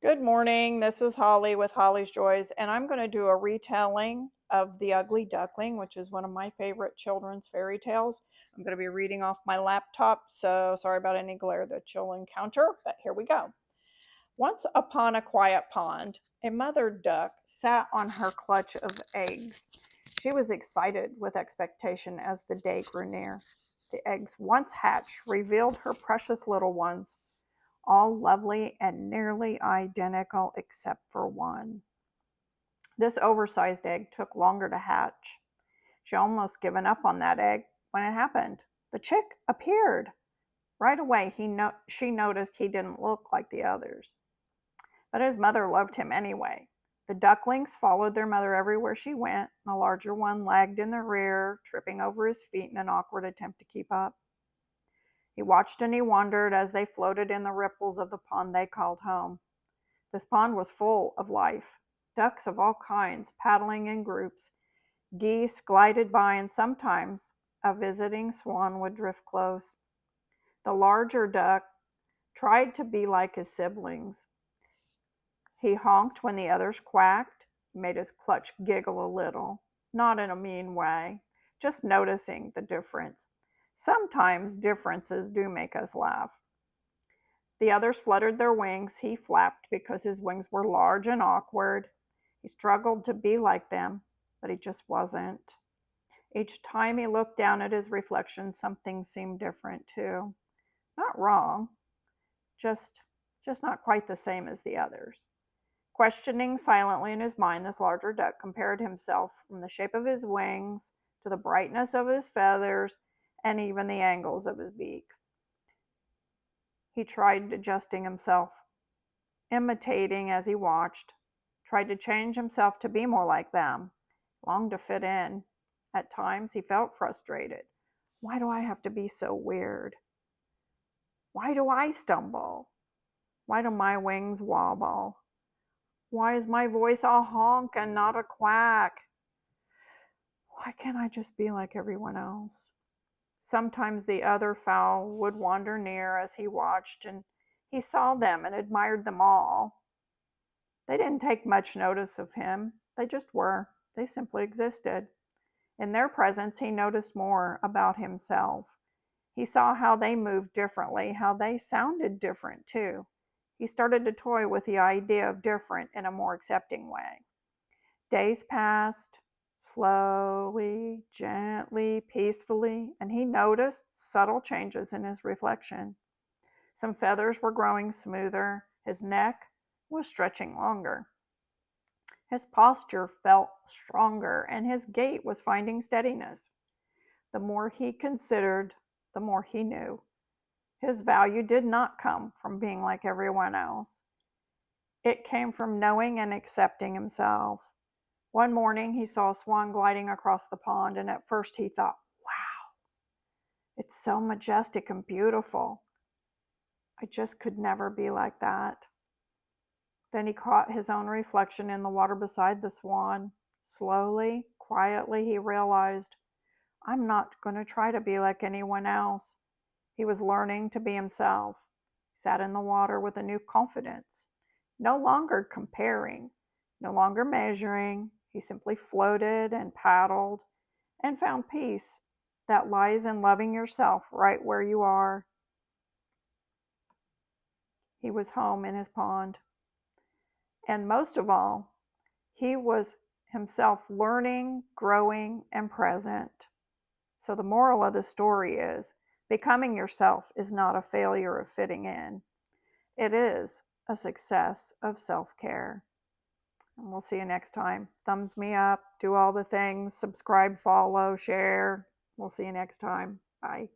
Good morning. This is Holly with Holly's Joys, and I'm going to do a retelling of The Ugly Duckling, which is one of my favorite children's fairy tales. I'm going to be reading off my laptop, so sorry about any glare that you'll encounter, but here we go. Once upon a quiet pond, a mother duck sat on her clutch of eggs. She was excited with expectation as the day grew near. The eggs, once hatched, revealed her precious little ones, all lovely and nearly identical except for one. This oversized egg took longer to hatch. She almost given up on that egg when it happened. The chick appeared. Right away, she noticed he didn't look like the others. But his mother loved him anyway. The ducklings followed their mother everywhere she went. The larger one lagged in the rear, tripping over his feet in an awkward attempt to keep up. He watched and he wondered as they floated in the ripples of the pond they called home. This pond was full of life. Ducks of all kinds paddling in groups. Geese glided by, and sometimes a visiting swan would drift close. The larger duck tried to be like his siblings. He honked when the others quacked, made his clutch giggle a little, not in a mean way, just noticing the difference. Sometimes differences do make us laugh. The others fluttered their wings. He flapped because his wings were large and awkward. He struggled to be like them, but he just wasn't. Each time he looked down at his reflection, something seemed different too. Not wrong, just just not quite the same as the others. Questioning silently in his mind, this larger duck compared himself from the shape of his wings to the brightness of his feathers and even the angles of his beaks. He tried adjusting himself, imitating as he watched, tried to change himself to be more like them, longed to fit in. At times he felt frustrated. Why do I have to be so weird? Why do I stumble? Why do my wings wobble? Why is my voice a honk and not a quack? Why can't I just be like everyone else? Sometimes the other fowl would wander near as he watched, and he saw them and admired them all. They didn't take much notice of him. They just were. They simply existed. In their presence, he noticed more about himself. He saw how they moved differently, how they sounded different too. He started to toy with the idea of different in a more accepting way. Days passed, slowly, gently, peacefully, and he noticed subtle changes in his reflection. Some feathers were growing smoother, his neck was stretching longer. His posture felt stronger, and his gait was finding steadiness. The more he considered, the more he knew. His value did not come from being like everyone else. It came from knowing and accepting himself. One morning he saw a swan gliding across the pond, and at first he thought, wow, it's so majestic and beautiful. I just could never be like that. Then he caught his own reflection in the water beside the swan. Slowly, quietly, he realized, I'm not going to try to be like anyone else. He was learning to be himself. He sat in the water with a new confidence, no longer comparing, no longer measuring. He simply floated and paddled and found peace that lies in loving yourself right where you are. He was home in his pond. And most of all, he was himself learning, growing, and present. So the moral of the story is becoming yourself is not a failure of fitting in. It is a success of self-care. And we'll see you next time. Thumbs me up, do all the things, subscribe, follow, share. We'll see you next time. Bye.